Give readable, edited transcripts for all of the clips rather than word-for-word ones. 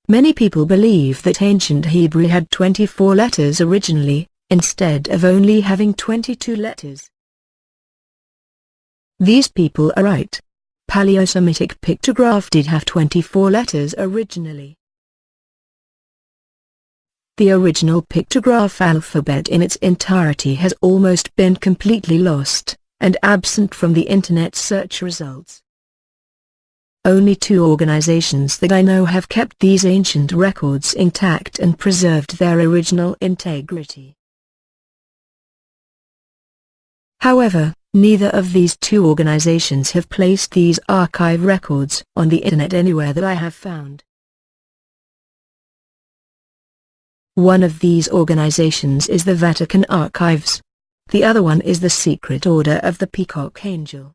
Many people believe that ancient Hebrew had 24 letters originally, instead of only having 22 letters. These people are right. Paleo-Semitic pictograph did have 24 letters originally. The original pictograph alphabet in its entirety has almost been completely lost, and absent from the Internet search results. Only 2 organizations that I know have kept these ancient records intact and preserved their original integrity. However, neither of these 2 organizations have placed these archive records on the Internet anywhere that I have found. One of these organizations is the Vatican Archives. The other one is the Secret Order of the Peacock Angel.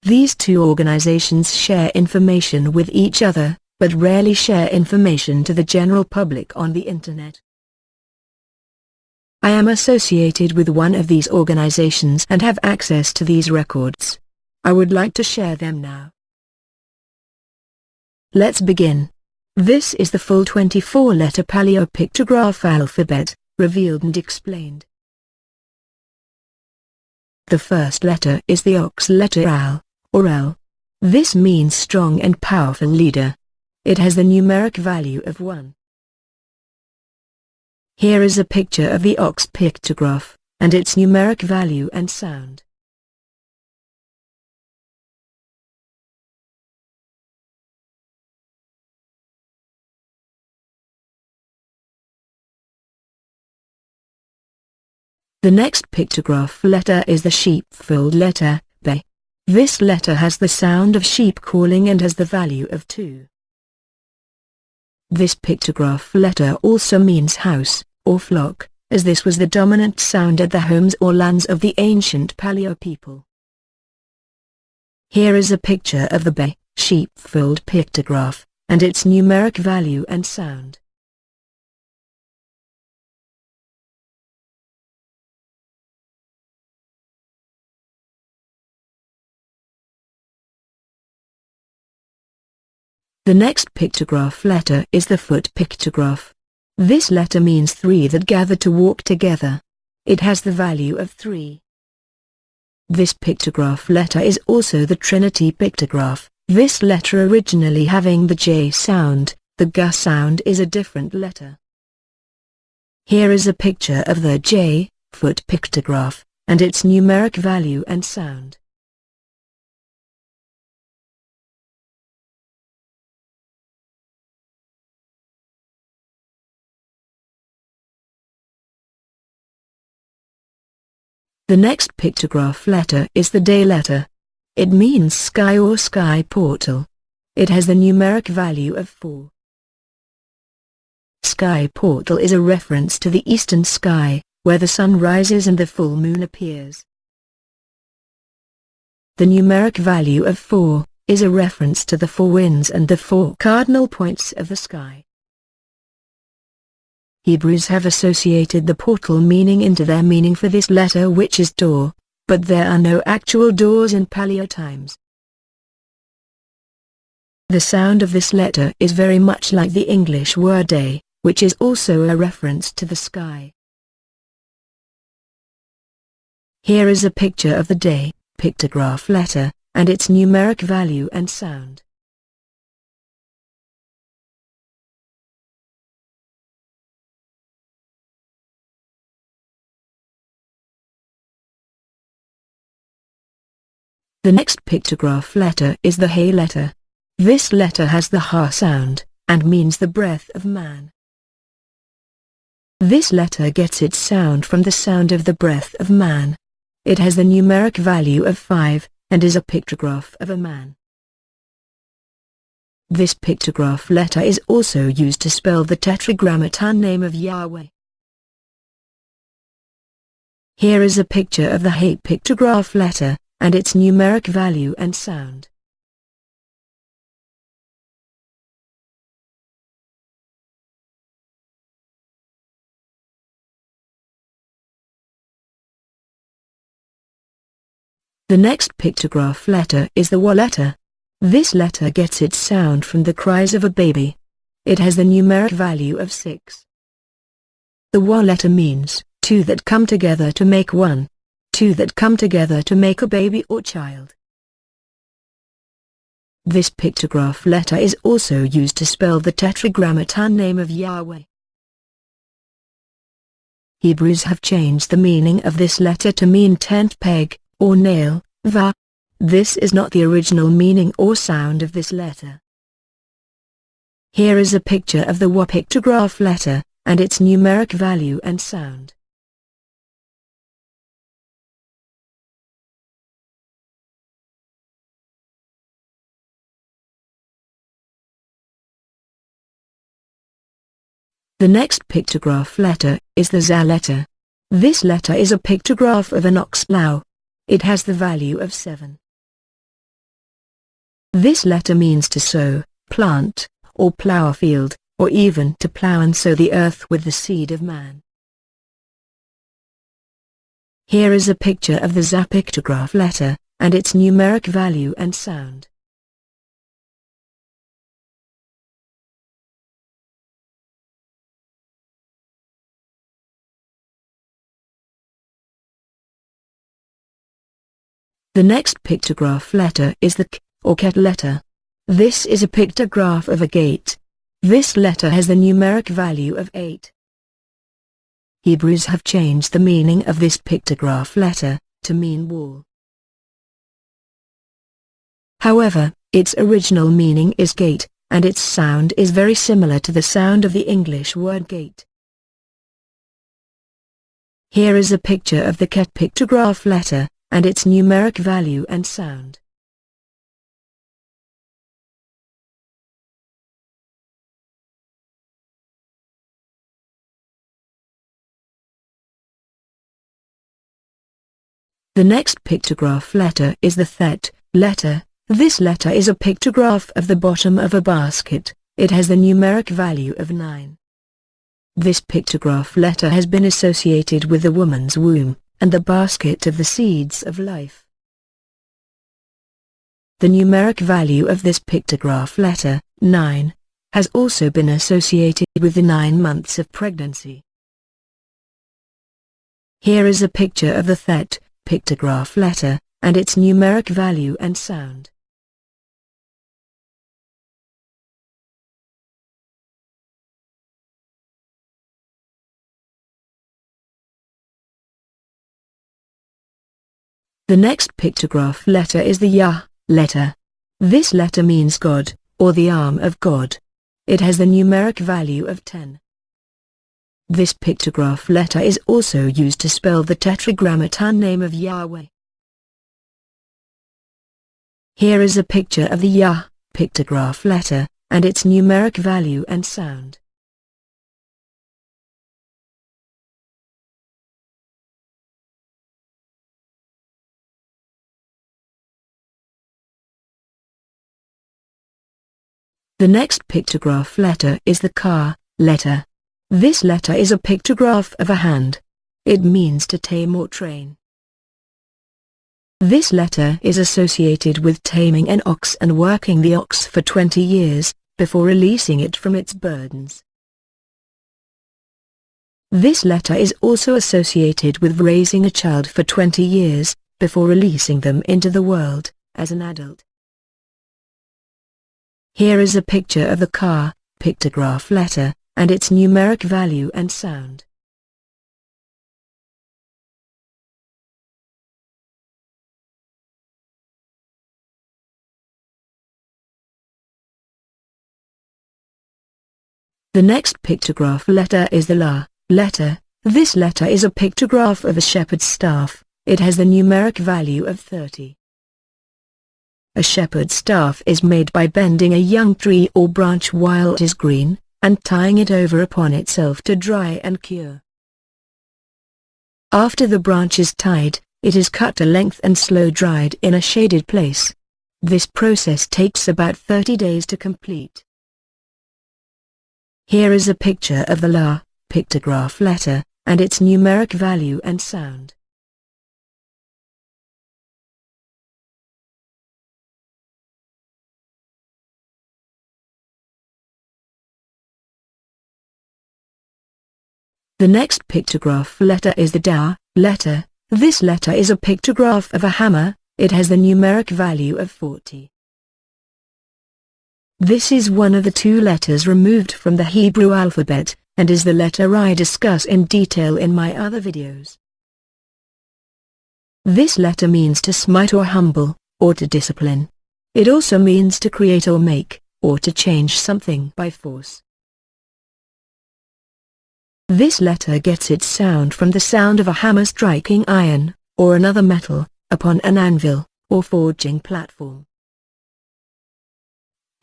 These 2 organizations share information with each other, but rarely share information to the general public on the Internet. I am associated with one of these organizations and have access to these records. I would like to share them now. Let's begin. This is the full 24-letter Paleo-pictograph alphabet, revealed and explained. The first letter is the ox letter Al, or L. This means strong and powerful leader. It has the numeric value of 1. Here is a picture of the ox pictograph, and its numeric value and sound. The next pictograph letter is the sheep-fold letter, B. This letter has the sound of sheep calling and has the value of 2. This pictograph letter also means house, or flock, as this was the dominant sound at the homes or lands of the ancient Paleo people. Here is a picture of the B, sheep-fold pictograph, and its numeric value and sound. The next pictograph letter is the foot pictograph. This letter means 3 that gather to walk together. It has the value of 3. This pictograph letter is also the Trinity pictograph, this letter originally having the J sound, the G sound is a different letter. Here is a picture of the J, foot pictograph, and its numeric value and sound. The next pictograph letter is the day letter. It means sky or sky portal. It has the numeric value of 4. Sky portal is a reference to the eastern sky, where the sun rises and the full moon appears. The numeric value of 4 is a reference to the 4 winds and the 4 cardinal points of the sky. Hebrews have associated the portal meaning into their meaning for this letter, which is door, but there are no actual doors in Paleo times. The sound of this letter is very much like the English word day, which is also a reference to the sky. Here is a picture of the day pictograph letter, and its numeric value and sound. The next pictograph letter is the He letter. This letter has the Ha sound, and means the breath of man. This letter gets its sound from the sound of the breath of man. It has the numeric value of 5, and is a pictograph of a man. This pictograph letter is also used to spell the tetragrammaton name of Yahweh. Here is a picture of the He pictograph letter, and its numeric value and sound. The next pictograph letter is the Wa letter. This letter gets its sound from the cries of a baby. It has the numeric value of 6. The wa letter means, two that come together to make one. Two that come together to make a baby or child. This pictograph letter is also used to spell the tetragrammaton name of Yahweh. Hebrews have changed the meaning of this letter to mean tent peg, or nail, va. This is not the original meaning or sound of this letter. Here is a picture of the wa pictograph letter, and its numeric value and sound. The next pictograph letter is the za letter. This letter is a pictograph of an ox plow. It has the value of 7. This letter means to sow, plant, or plow a field, or even to plow and sow the earth with the seed of man. Here is a picture of the za pictograph letter, and its numeric value and sound. The next pictograph letter is the k, or ket letter. This is a pictograph of a gate. This letter has the numeric value of 8. Hebrews have changed the meaning of this pictograph letter, to mean wall. However, its original meaning is gate, and its sound is very similar to the sound of the English word gate. Here is a picture of the ket pictograph letter, and its numeric value and sound. The next pictograph letter is the thet letter. This letter is a pictograph of the bottom of a basket. It has the numeric value of 9. This pictograph letter has been associated with the woman's womb, and the basket of the seeds of life. The numeric value of this pictograph letter, 9, has also been associated with the 9 months of pregnancy. Here is a picture of the thet pictograph letter, and its numeric value and sound. The next pictograph letter is the Yah letter. This letter means God, or the arm of God. It has the numeric value of 10. This pictograph letter is also used to spell the tetragrammaton name of Yahweh. Here is a picture of the Yah pictograph letter, and its numeric value and sound. The next pictograph letter is the Ka letter. This letter is a pictograph of a hand. It means to tame or train. This letter is associated with taming an ox and working the ox for 20 years, before releasing it from its burdens. This letter is also associated with raising a child for 20 years, before releasing them into the world, as an adult. Here is a picture of the Ka pictograph letter, and its numeric value and sound. The next pictograph letter is the La letter. This letter is a pictograph of a shepherd's staff. It has the numeric value of 30. A shepherd's staff is made by bending a young tree or branch while it is green, and tying it over upon itself to dry and cure. After the branch is tied, it is cut to length and slow-dried in a shaded place. This process takes about 30 days to complete. Here is a picture of the La pictograph letter, and its numeric value and sound. The next pictograph letter is the Da letter. This letter is a pictograph of a hammer. It has the numeric value of 40. This is one of the two letters removed from the Hebrew alphabet, and is the letter I discuss in detail in my other videos. This letter means to smite or humble, or to discipline. It also means to create or make, or to change something by force. This letter gets its sound from the sound of a hammer striking iron, or another metal, upon an anvil, or forging platform.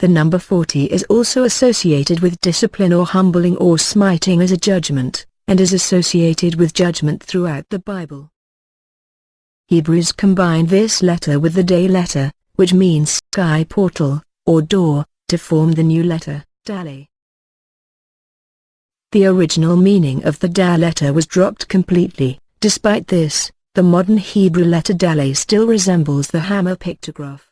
The number 40 is also associated with discipline or humbling or smiting as a judgment, and is associated with judgment throughout the Bible. Hebrews combine this letter with the Day letter, which means sky portal, or door, to form the new letter, Dalet. The original meaning of the Da letter was dropped completely. Despite this, the modern Hebrew letter Dalet still resembles the hammer pictograph.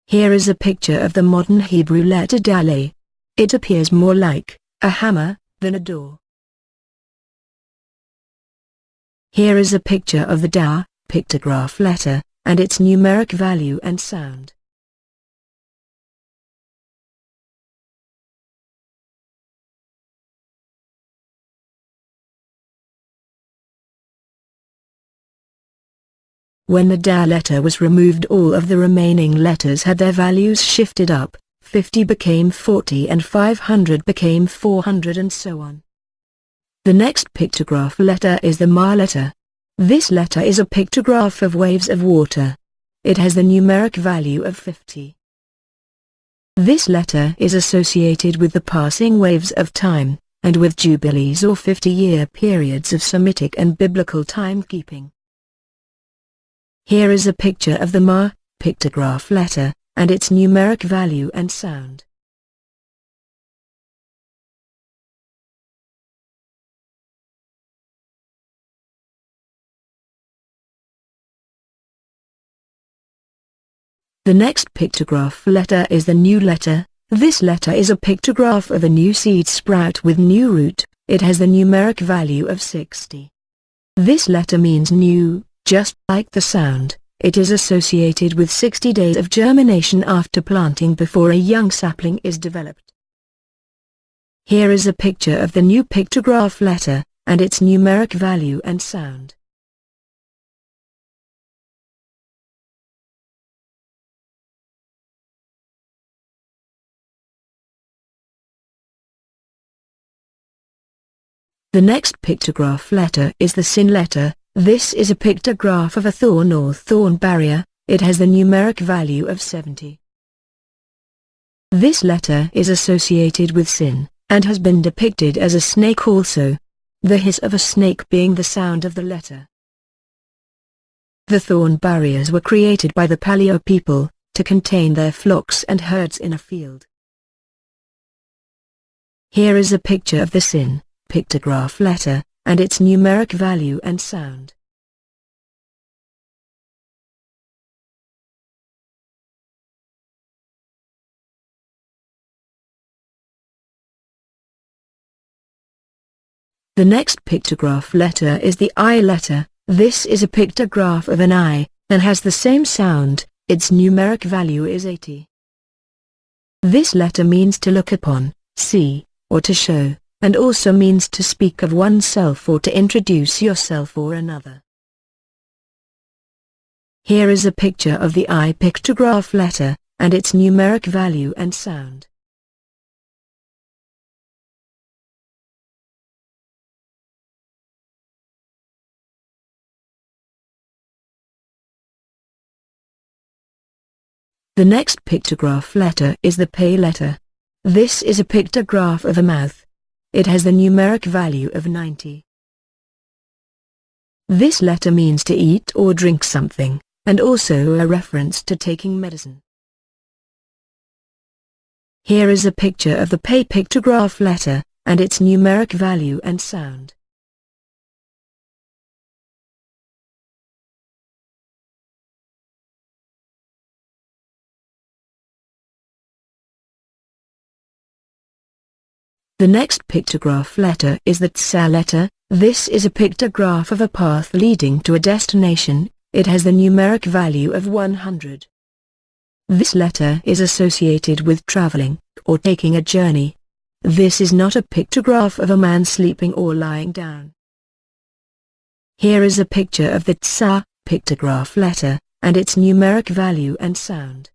Here is a picture of the modern Hebrew letter Dalet. It appears more like a hammer than a door. Here is a picture of the Da pictograph letter, and its numeric value and sound. When the Da letter was removed, all of the remaining letters had their values shifted up. 50 became 40 and 500 became 400 and so on. The next pictograph letter is the Ma letter. This letter is a pictograph of waves of water. It has the numeric value of 50. This letter is associated with the passing waves of time, and with jubilees or 50-year periods of Semitic and biblical timekeeping. Here is a picture of the Ma pictograph letter, and its numeric value and sound. The next pictograph letter is the Nu letter. This letter is a pictograph of a new seed sprout with new root. It has the numeric value of 60. This letter means new. Just like the sound, it is associated with 60 days of germination after planting before a young sapling is developed. Here is a picture of the new pictograph letter, and its numeric value and sound. The next pictograph letter is the Sin letter. This is a pictograph of a thorn or thorn barrier. It has the numeric value of 70. This letter is associated with sin, and has been depicted as a snake also. The hiss of a snake being the sound of the letter. The thorn barriers were created by the Paleo people, to contain their flocks and herds in a field. Here is a picture of the Sin pictograph letter, and its numeric value and sound. The next pictograph letter is the I letter. This is a pictograph of an eye, and has the same sound. Its numeric value is 80. This letter means to look upon, see, or to show, and also means to speak of oneself or to introduce yourself or another. Here is a picture of the I pictograph letter, and its numeric value and sound. The next pictograph letter is the Pe letter. This is a pictograph of a mouth. It has the numeric value of 90. This letter means to eat or drink something, and also a reference to taking medicine. Here is a picture of the Pe pictograph letter, and its numeric value and sound. The next pictograph letter is the Tsa letter. This is a pictograph of a path leading to a destination. It has the numeric value of 100. This letter is associated with traveling, or taking a journey. This is not a pictograph of a man sleeping or lying down. Here is a picture of the Tsa pictograph letter, and its numeric value and sound.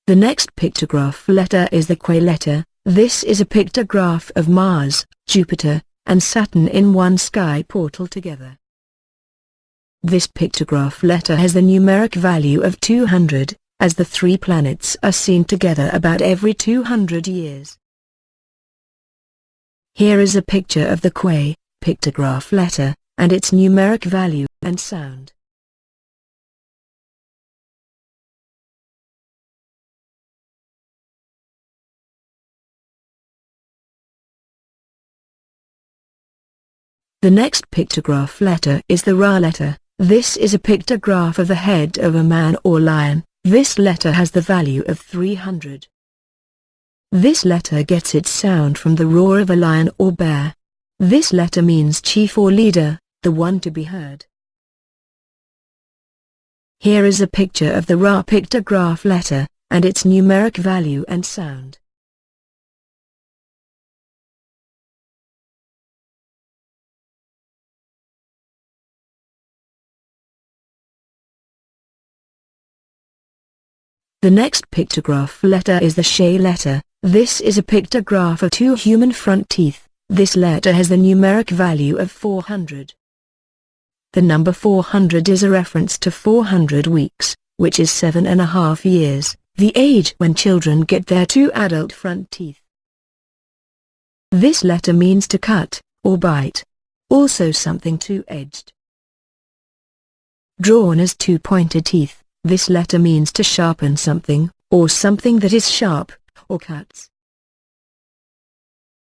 The next pictograph letter is the Kwa letter. This is a pictograph of Mars, Jupiter, and Saturn in one sky portal together. This pictograph letter has the numeric value of 200, as the three planets are seen together about every 200 years. Here is a picture of the Kwa pictograph letter, and its numeric value and sound. The next pictograph letter is the Ra letter. This is a pictograph of the head of a man or lion. This letter has the value of 300. This letter gets its sound from the roar of a lion or bear. This letter means chief or leader, the one to be heard. Here is a picture of the Ra pictograph letter, and its numeric value and sound. The next pictograph letter is the She letter. This is a pictograph of two human front teeth. This letter has the numeric value of 400. The number 400 is a reference to 400 weeks, which is 7.5 years, the age when children get their two adult front teeth. This letter means to cut, or bite. Also something two-edged. Drawn as two pointed teeth. This letter means to sharpen something, or something that is sharp, or cuts.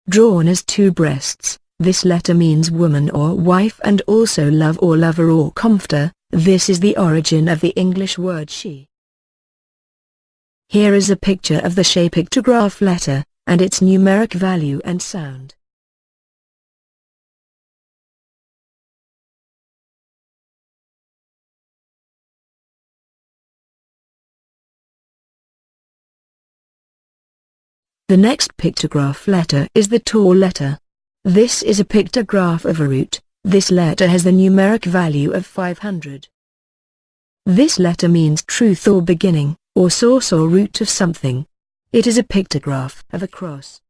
Drawn as two breasts. This letter means woman or wife and also love or lover or comforter. This is the origin of the English word she. Here is a picture of the She pictograph letter, and its numeric value and sound. The next pictograph letter is the Tor letter. This is a pictograph of a root. This letter has the numeric value of 500. This letter means truth or beginning, or source or root of something. It is a pictograph of a cross.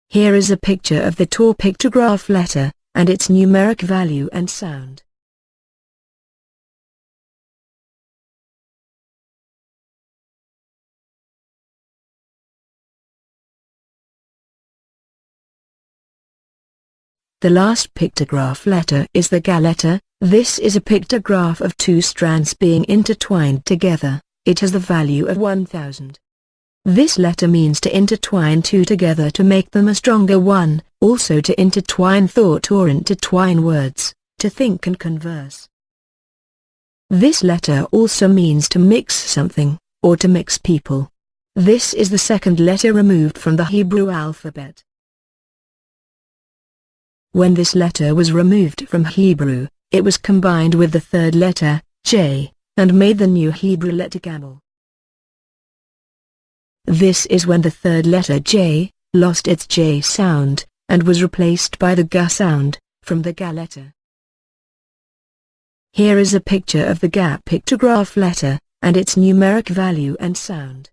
Here is a picture of the Tor pictograph letter, and its numeric value and sound. The last pictograph letter is the Ga letter. This is a pictograph of two strands being intertwined together. It has the value of 1000. This letter means to intertwine two together to make them a stronger one, also to intertwine thought or intertwine words, to think and converse. This letter also means to mix something, or to mix people. This is the second letter removed from the Hebrew alphabet. When this letter was removed from Hebrew, it was combined with the third letter, J, and made the new Hebrew letter Gimel. This is when the third letter J lost its J sound, and was replaced by the Ga sound, from the Ga letter. Here is a picture of the Ga pictograph letter, and its numeric value and sound.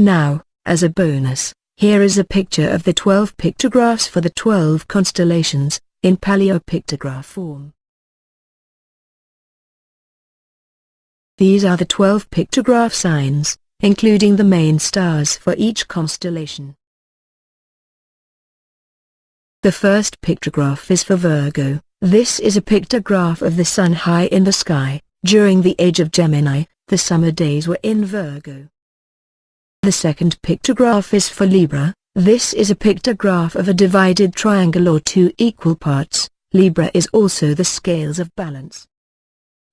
Now, as a bonus, here is a picture of the 12 pictographs for the 12 constellations, in paleo-pictograph form. These are the 12 pictograph signs, including the main stars for each constellation. The first pictograph is for Virgo. This is a pictograph of the sun high in the sky. During the age of Gemini, the summer days were in Virgo. The second pictograph is for Libra. This is a pictograph of a divided triangle or two equal parts. Libra is also the scales of balance.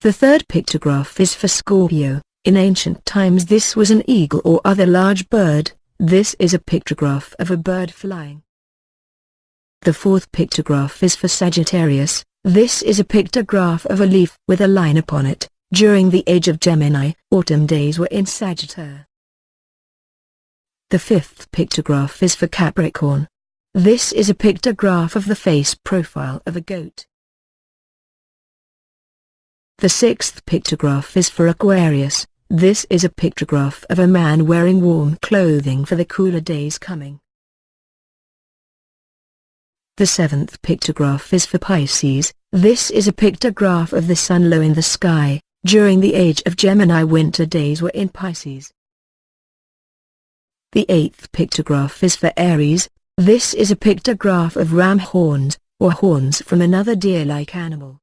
The third pictograph is for Scorpio. In ancient times this was an eagle or other large bird. This is a pictograph of a bird flying. The fourth pictograph is for Sagittarius. This is a pictograph of a leaf with a line upon it. During the age of Gemini, autumn days were in Sagittarius. The fifth pictograph is for Capricorn. This is a pictograph of the face profile of a goat. The sixth pictograph is for Aquarius. This is a pictograph of a man wearing warm clothing for the cooler days coming. The seventh pictograph is for Pisces. This is a pictograph of the sun low in the sky. During the age of Gemini, winter days were in Pisces. The eighth pictograph is for Aries. This is a pictograph of ram horns, or horns from another deer-like animal.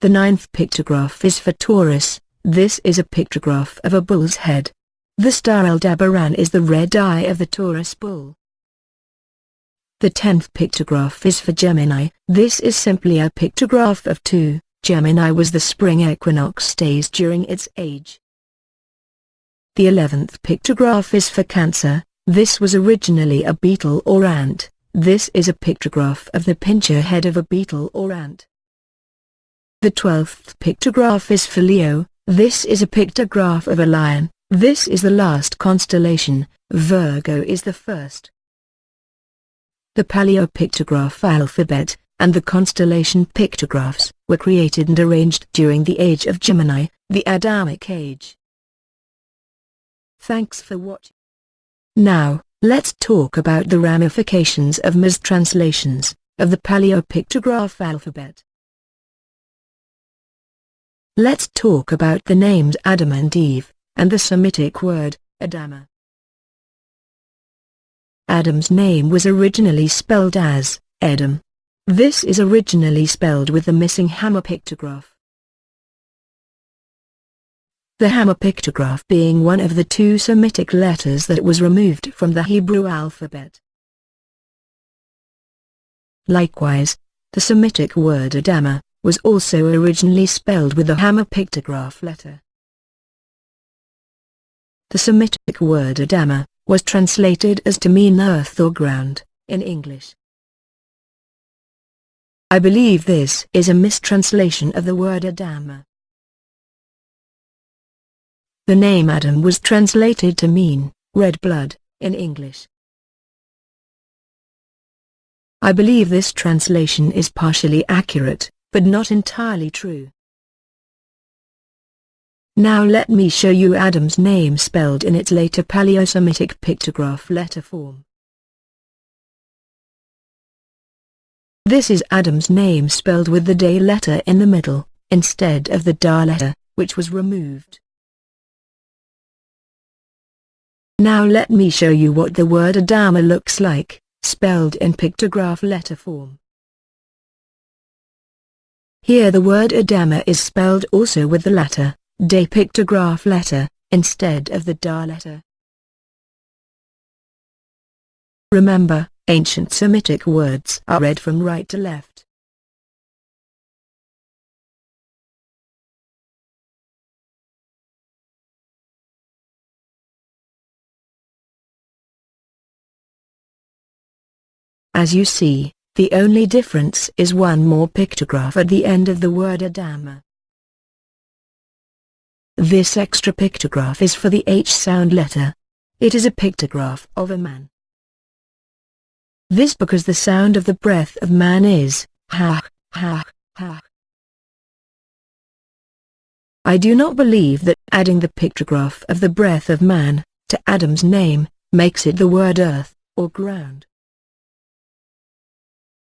The ninth pictograph is for Taurus. This is a pictograph of a bull's head. The star Aldebaran is the red eye of the Taurus bull. The 10th pictograph is for Gemini. This is simply a pictograph of two. Gemini was the spring equinox days during its age. The 11th pictograph is for Cancer. This was originally a beetle or ant. This is a pictograph of the pincher head of a beetle or ant. The 12th pictograph is for Leo. This is a pictograph of a lion. This is the last constellation. Virgo is the first. The Paleo-Pictograph alphabet, and the constellation pictographs, were created and arranged during the age of Gemini, the Adamic age. Thanks for watching. Now, let's talk about the ramifications of mistranslations of the Paleo-Pictograph alphabet. Let's talk about the names Adam and Eve, and the Semitic word, Adama. Adam's name was originally spelled as, Edom. This is originally spelled with the missing hammer pictograph. The hammer pictograph being one of the two Semitic letters that was removed from the Hebrew alphabet. Likewise, the Semitic word Adama was also originally spelled with the hammer pictograph letter. The Semitic word Adama was translated as to mean earth or ground, in English. I believe this is a mistranslation of the word Adama. The name Adam was translated to mean, red blood, in English. I believe this translation is partially accurate, but not entirely true. Now let me show you Adam's name spelled in its later Paleo-Semitic pictograph letter form. This is Adam's name spelled with the day letter in the middle, instead of the da letter, which was removed. Now let me show you what the word Adama looks like, spelled in pictograph letter form. Here the word Adama is spelled also with the latter, day pictograph letter, instead of the da letter. Remember, ancient Semitic words are read from right to left. As you see, the only difference is one more pictograph at the end of the word Adama. This extra pictograph is for the H sound letter. It is a pictograph of a man. This because the sound of the breath of man is ha, ha, ha. I do not believe that adding the pictograph of the breath of man to Adam's name makes it the word earth or ground.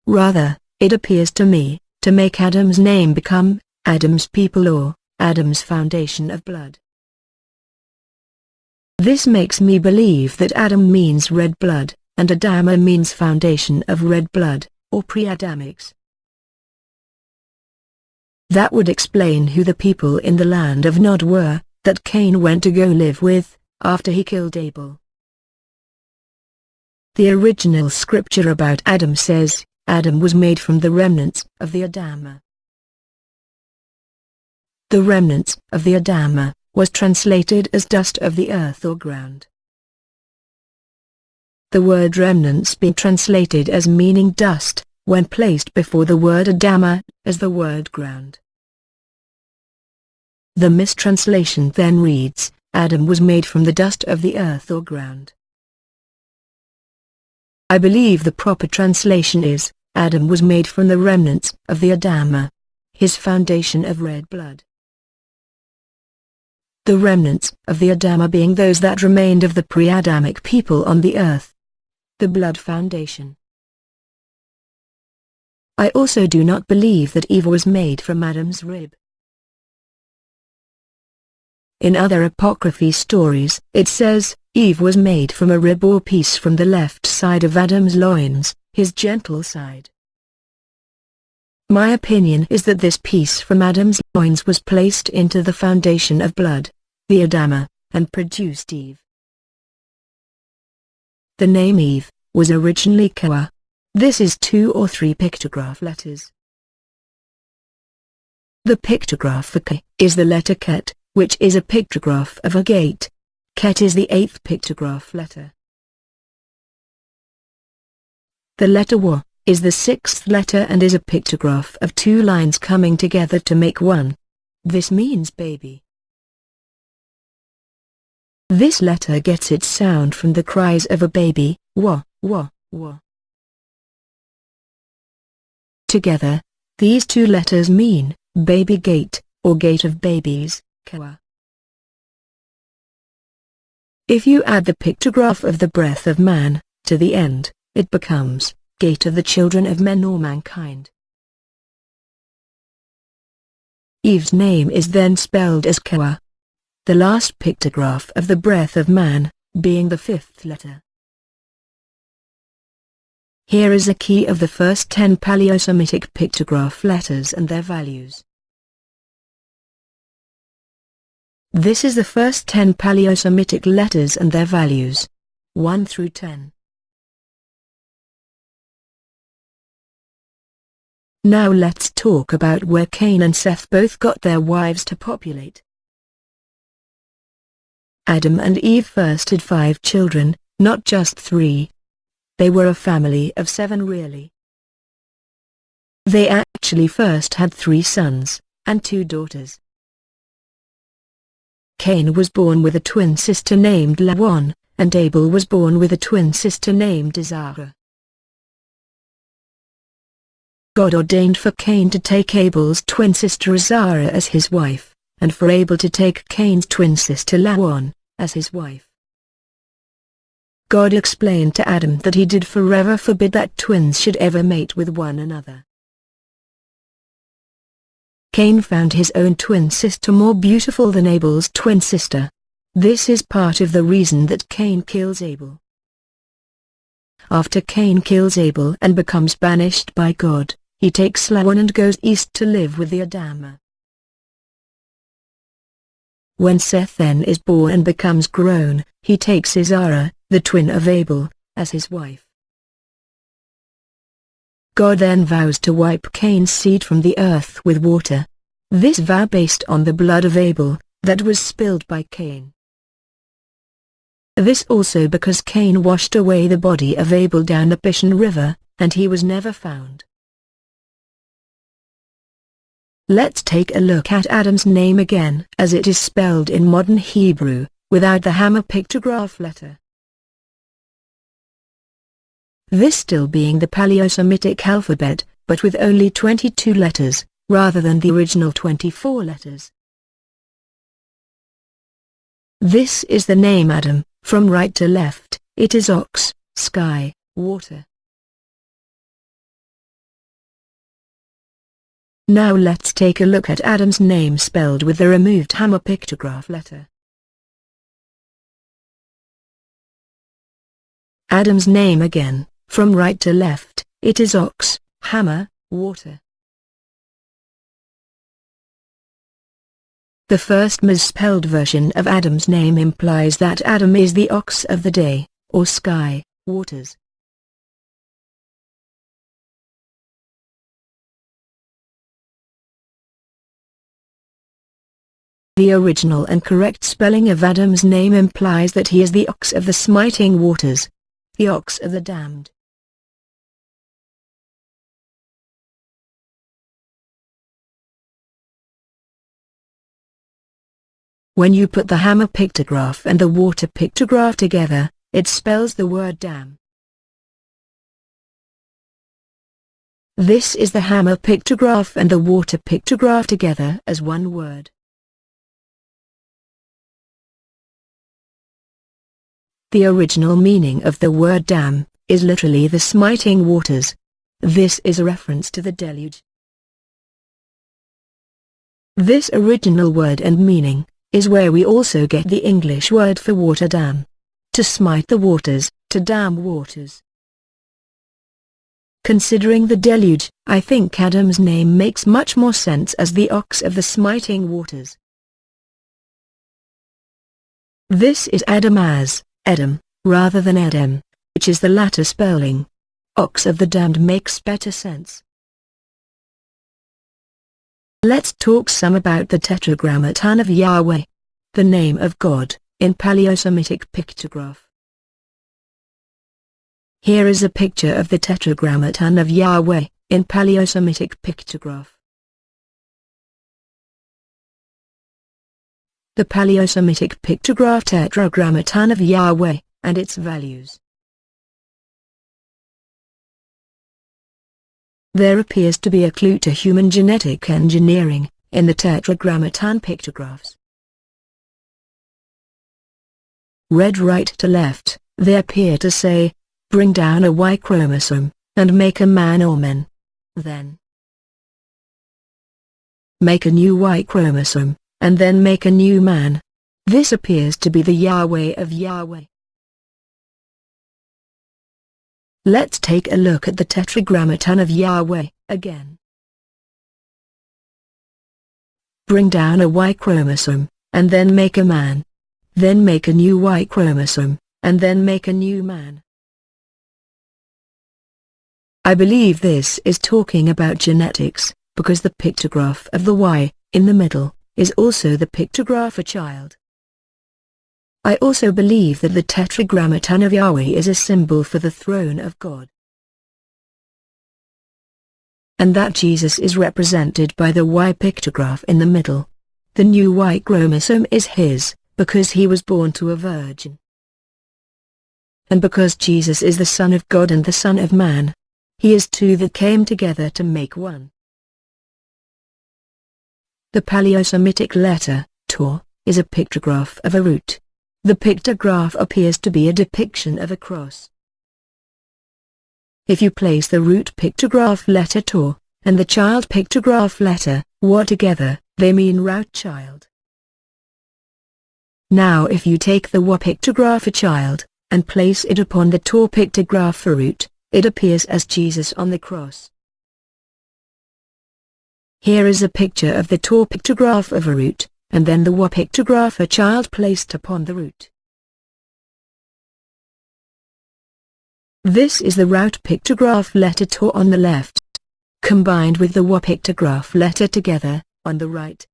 Rather, it appears to me to make Adam's name become Adam's people or Adam's foundation of blood. This makes me believe that Adam means red blood, and Adama means foundation of red blood, or pre-Adamics. That would explain who the people in the land of Nod were, that Cain went to go live with, after he killed Abel. The original scripture about Adam says, Adam was made from the remnants of the Adamah. The remnants of the Adamah was translated as dust of the earth or ground. The word remnants being translated as meaning dust, when placed before the word Adamah, as the word ground. The mistranslation then reads, Adam was made from the dust of the earth or ground. I believe the proper translation is, Adam was made from the remnants of the Adamah, his foundation of red blood. The remnants of the Adamah being those that remained of the pre-Adamic people on the earth. The blood foundation. I also do not believe that Eve was made from Adam's rib. In other apocryphy stories, it says, Eve was made from a rib or piece from the left side of Adam's loins, his gentle side. My opinion is that this piece from Adam's loins was placed into the foundation of blood, the Adamah, and produced Eve. The name Eve was originally Kawa. This is 2 or 3 pictograph letters. The pictograph for K is the letter Ket, which is a pictograph of a gate. Ket is the 8th pictograph letter. The letter W is the 6th letter and is a pictograph of 2 lines coming together to make one. This means baby. This letter gets its sound from the cries of a baby, wa, wa, wa. Together, these 2 letters mean, baby gate, or gate of babies, kawa. If you add the pictograph of the breath of man, to the end, it becomes, gate of the children of men or mankind. Eve's name is then spelled as kawa. The last pictograph of the breath of man, being the 5th letter. Here is a key of the first 10 Paleo-Semitic pictograph letters and their values. This is the first 10 Paleo-Semitic letters and their values, 1 through 10. Now let's talk about where Cain and Seth both got their wives to populate. Adam and Eve first had 5 children, not just 3. They were a family of 7 really. They actually first had 3 sons, and 2 daughters. Cain was born with a twin sister named Lawan, and Abel was born with a twin sister named Zara. God ordained for Cain to take Abel's twin sister Zara as his wife, and for Abel to take Cain's twin sister Lawan as his wife. God explained to Adam that he did forever forbid that twins should ever mate with one another. Cain found his own twin sister more beautiful than Abel's twin sister. This is part of the reason that Cain kills Abel. After Cain kills Abel and becomes banished by God, he takes Lawan and goes east to live with the Adamah. When Seth then is born and becomes grown, he takes Zara, the twin of Abel, as his wife. God then vows to wipe Cain's seed from the earth with water. This vow based on the blood of Abel, that was spilled by Cain. This also because Cain washed away the body of Abel down the Pishon River, and he was never found. Let's take a look at Adam's name again as it is spelled in modern Hebrew, without the hammer pictograph letter. This still being the Paleo-Semitic alphabet, but with only 22 letters, rather than the original 24 letters. This is the name Adam, from right to left, it is ox, sky, water. Now let's take a look at Adam's name spelled with the removed hammer pictograph letter. Adam's name again, from right to left, It is ox, hammer, water. The first misspelled version of Adam's name implies that Adam is the ox of the day, or sky, waters. The original and correct spelling of Adam's name implies that he is the ox of the smiting waters, the ox of the damned. When you put the hammer pictograph and the water pictograph together, it spells the word damn. This is the hammer pictograph and the water pictograph together as one word. The original meaning of the word damn is literally the smiting waters. This is a reference to the deluge. This original word and meaning is where we also get the English word for water dam. To smite the waters, to dam waters. Considering the deluge, I think Adam's name makes much more sense as the ox of the smiting waters. This is Adam as Edom, rather than Edem, which is the latter spelling. Ox of the damned makes better sense. Let's talk some about the Tetragrammaton of Yahweh, the name of God, in Paleo-Semitic pictograph. Here is a picture of the Tetragrammaton of Yahweh, in Paleo-Semitic pictograph. The Paleo-Semitic pictograph Tetragrammaton of Yahweh, and its values. There appears to be a clue to human genetic engineering in the Tetragrammaton pictographs. Read right to left, they appear to say, bring down a Y chromosome, and make a man or men. Then make a new Y chromosome, and then make a new man. This appears to be the Yahweh of Yahweh. Let's take a look at the Tetragrammaton of Yahweh, again. Bring down a Y chromosome, and then make a man. Then make a new Y chromosome, and then make a new man. I believe this is talking about genetics, because the pictograph of the Y, in the middle, is also the pictograph of a child. I also believe that the Tetragrammaton of Yahweh is a symbol for the throne of God. And that Jesus is represented by the Y pictograph in the middle. The new Y chromosome is his, because he was born to a virgin. And because Jesus is the Son of God and the Son of Man, he is two that came together to make one. The Paleo-Semitic letter, Tor, is a pictograph of a root. The pictograph appears to be a depiction of a cross. If you place the root pictograph letter Tor, and the child pictograph letter, Wa together, they mean root child. Now if you take the Wa pictograph a child, and place it upon the Tor pictograph for root, it appears as Jesus on the cross. Here is a picture of the Tor pictograph of a root, and then the Wa pictograph a child placed upon the root. This is the root pictograph letter Tor on the left, combined with the Wa pictograph letter together, on the right.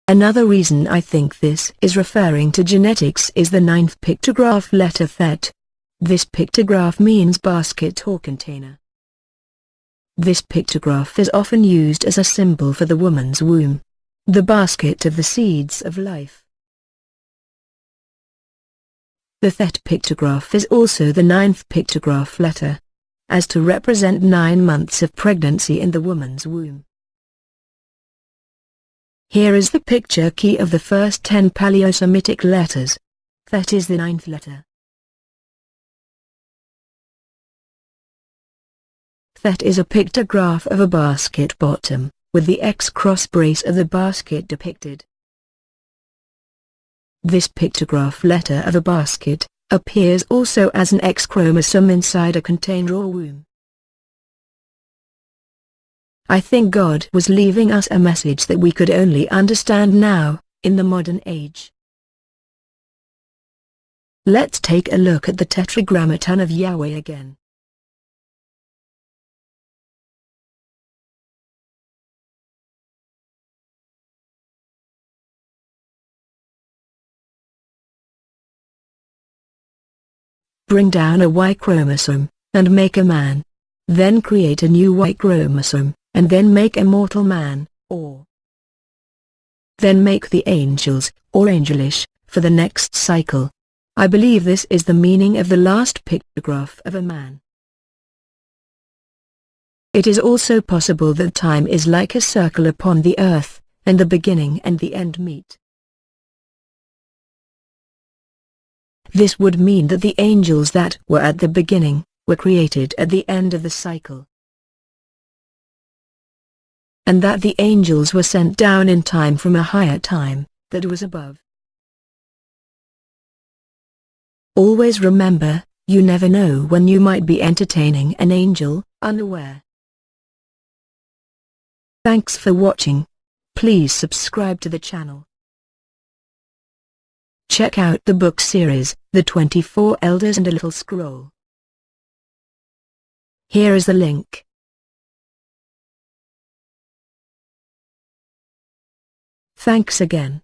Another reason I think this is referring to genetics is the ninth pictograph letter Thet. This pictograph means basket or container. This pictograph is often used as a symbol for the woman's womb, the basket of the seeds of life. The Thet pictograph is also the ninth pictograph letter, as to represent 9 months of pregnancy in the woman's womb. Here is the picture key of the first 10 Paleo-Semitic letters. Thet is the 9th letter. Thet is a pictograph of a basket bottom, with the X-cross brace of the basket depicted. This pictograph letter of a basket appears also as an X chromosome inside a container or womb. I think God was leaving us a message that we could only understand now, in the modern age. Let's take a look at the Tetragrammaton of Yahweh again. Bring down a Y chromosome, and make a man. Then create a new Y chromosome, and then make a mortal man, or then make the angels, or angelish, for the next cycle. I believe this is the meaning of the last pictograph of a man. It is also possible that time is like a circle upon the earth, and the beginning and the end meet. This would mean that the angels that were at the beginning, were created at the end of the cycle. And that the angels were sent down in time from a higher time, that was above. Always remember, you never know when you might be entertaining an angel, unaware. Thanks for watching. Please subscribe to the channel. Check out the book series, The 24 Elders and a Little Scroll. Here is the link. Thanks again.